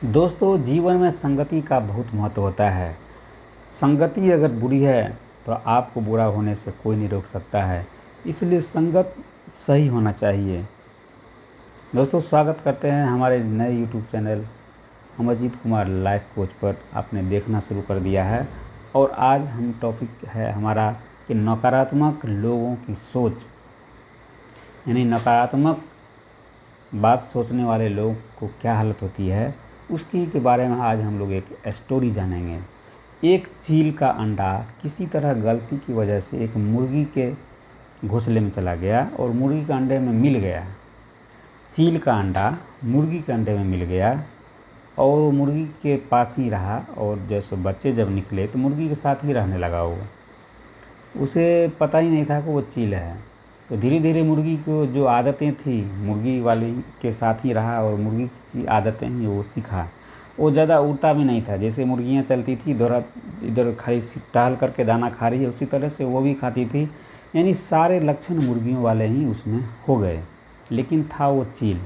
दोस्तों, जीवन में संगति का बहुत महत्व होता है। संगति अगर बुरी है तो आपको बुरा होने से कोई नहीं रोक सकता है, इसलिए संगत सही होना चाहिए। दोस्तों, स्वागत करते हैं हमारे नए YouTube channel Amarjeet Kumar life coach पर। आपने देखना शुरू कर दिया है और आज हम टॉपिक है हमारा कि नकारात्मक लोगों की सोच, यानी नकारात्मक बात सोचने वाले लोग को क्या हालत होती है, उसकी के बारे में आज हम लोग एक स्टोरी जानेंगे। एक चील का अंडा किसी तरह गलती की वजह से एक मुर्गी के घोंसले में चला गया और मुर्गी के अंडे में मिल गया। चील का अंडा मुर्गी के अंडे में मिल गया और वो मुर्गी के पास ही रहा और जैसे बच्चे जब निकले तो मुर्गी के साथ ही रहने लगा। वो उसे पता ही नहीं था कि वो चील है। तो धीरे धीरे मुर्गी को जो आदतें थी मुर्गी वाली के साथ ही रहा और मुर्गी की आदतें ही वो सीखा। वो ज़्यादा उड़ता भी नहीं था, जैसे मुर्गियाँ चलती थी इधर इधर खाली टहल करके दाना खा रही है, उसी तरह से वो भी खाती थी। यानी सारे लक्षण मुर्गियों वाले ही उसमें हो गए, लेकिन था वो चील।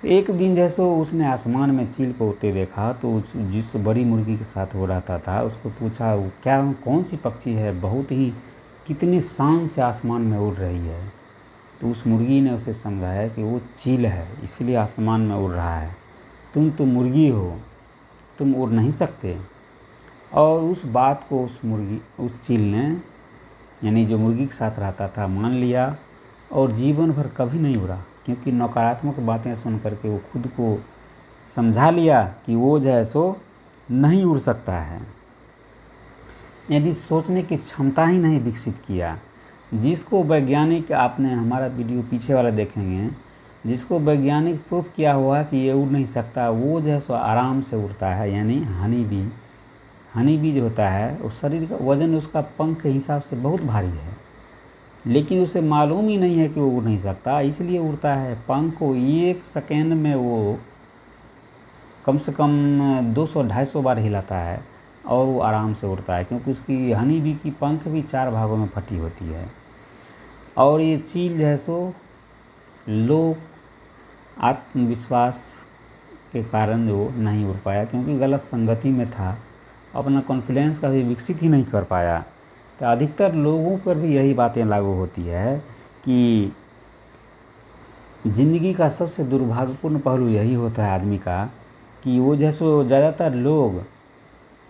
तो एक दिन जैसे उसने आसमान में चील को उड़ते देखा तो उस जिस बड़ी मुर्गी के साथ वो रहता था उसको पूछा, वो क्या कौन सी पक्षी है, बहुत ही कितनी शान से आसमान में उड़ रही है। तो उस मुर्गी ने उसे समझाया कि वो चील है, इसलिए आसमान में उड़ रहा है। तुम तो मुर्गी हो, तुम उड़ नहीं सकते। और उस बात को उस चील ने, यानी जो मुर्गी के साथ रहता था, मान लिया और जीवन भर कभी नहीं उड़ा, क्योंकि नकारात्मक बातें सुन करके वो खुद को समझा लिया कि वो जो है सो नहीं उड़ सकता है। यदि सोचने की क्षमता ही नहीं विकसित किया, जिसको वैज्ञानिक, आपने हमारा वीडियो पीछे वाला देखेंगे, जिसको वैज्ञानिक प्रूफ किया हुआ कि ये उड़ नहीं सकता, वो जो है सो आराम से उड़ता है। यानी हनी बी जो होता है उस शरीर का वज़न उसका पंख के हिसाब से बहुत भारी है, लेकिन उसे मालूम ही नहीं है कि वो उड़ नहीं सकता, इसलिए उड़ता है। पंख को एक सेकेंड में वो कम से कम 200-250 बार हिलाता है और वो आराम से उड़ता है, क्योंकि उसकी हनी बी की पंख भी 4 भागों में फटी होती है। और ये चील जो है सो लोग आत्मविश्वास के कारण वो नहीं उड़ पाया, क्योंकि गलत संगति में था, अपना कॉन्फिडेंस का भी विकसित ही नहीं कर पाया। तो अधिकतर लोगों पर भी यही बातें लागू होती है कि ज़िंदगी का सबसे दुर्भाग्यपूर्ण पहलू यही होता है आदमी का कि वो जैसो ज़्यादातर लोग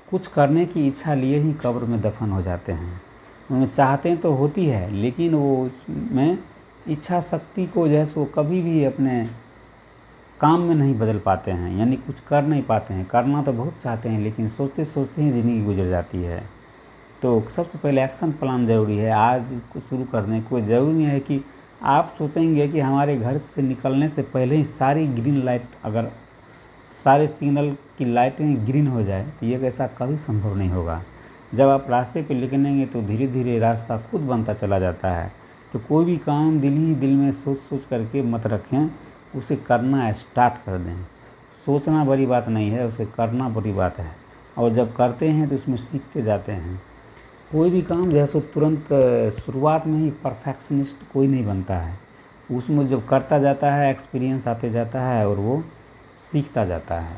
कुछ करने की इच्छा लिए ही कब्र में दफन हो जाते हैं। उनमें चाहते तो होती है, लेकिन वो उसमें इच्छा शक्ति को जैसो कभी भी अपने काम में नहीं बदल पाते हैं, यानी कुछ कर नहीं पाते हैं। करना तो बहुत चाहते हैं, लेकिन सोचते सोचते ही ज़िंदगी गुजर जाती है। तो सबसे पहले एक्शन प्लान ज़रूरी है। आज को शुरू करने कोई ज़रूरी नहीं है कि आप सोचेंगे कि हमारे घर से निकलने से पहले ही सारी ग्रीन लाइट, अगर सारे सिग्नल की लाइटें ग्रीन हो जाए, तो ये ऐसा कभी संभव नहीं होगा। जब आप रास्ते पे निकलेंगे तो धीरे धीरे रास्ता खुद बनता चला जाता है। तो कोई भी काम दिल ही दिल में सोच सोच करके मत रखें, उसे करना स्टार्ट कर दें। सोचना बड़ी बात नहीं है, उसे करना बड़ी बात है। और जब करते हैं तो उसमें सीखते जाते हैं। कोई भी काम जैसे तुरंत शुरुआत में ही परफेक्शनिस्ट कोई नहीं बनता है, उसमें जब करता जाता है एक्सपीरियंस आते जाता है और वो सीखता जाता है।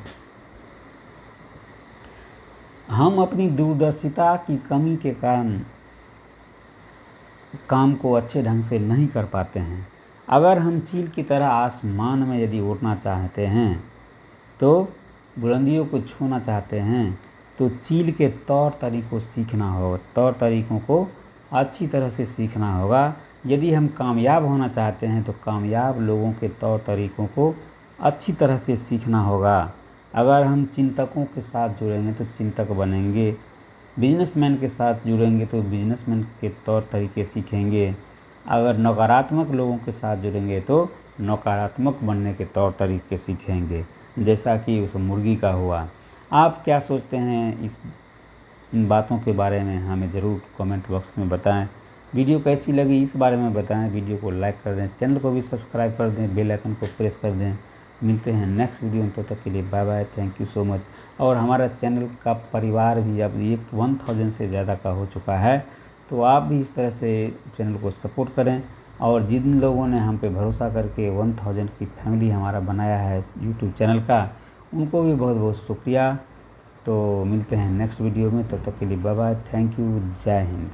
हम अपनी दूरदर्शिता की कमी के कारण काम को अच्छे ढंग से नहीं कर पाते हैं। अगर हम चील की तरह आसमान में यदि उड़ना चाहते हैं, तो बुलंदियों को छूना चाहते हैं, तो चील के तौर तरीकों सीखना होगा, तौर तरीकों को अच्छी तरह से सीखना होगा। यदि हम कामयाब होना चाहते हैं तो कामयाब लोगों के तौर तरीकों को अच्छी तरह से सीखना होगा। अगर हम चिंतकों के साथ जुड़ेंगे तो चिंतक बनेंगे, बिजनेसमैन के साथ जुड़ेंगे तो बिजनेसमैन के तौर तरीके सीखेंगे। अगर नकारात्मक लोगों के साथ जुड़ेंगे तो नकारात्मक बनने के तौर तरीके सीखेंगे, जैसा कि उस मुर्गी का हुआ। आप क्या सोचते हैं इन बातों के बारे में, हमें ज़रूर कमेंट बॉक्स में बताएं। वीडियो कैसी लगी इस बारे में बताएं। वीडियो को लाइक कर दें, चैनल को भी सब्सक्राइब कर दें, बेल आइकन को प्रेस कर दें। मिलते हैं नेक्स्ट वीडियो में, तब तक के लिए bye bye, thank you so much. और हमारा चैनल का परिवार भी अब 1000 से ज़्यादा का हो चुका है, तो आप भी इस तरह से चैनल को सपोर्ट करें। और जिन लोगों ने हम पे भरोसा करके 1000 की फैमिली हमारा बनाया है यूट्यूब चैनल का, उनको भी बहुत बहुत शुक्रिया। तो मिलते हैं नेक्स्ट वीडियो में, तब तक के लिए बाय बाय, थैंक यू, जय हिंद।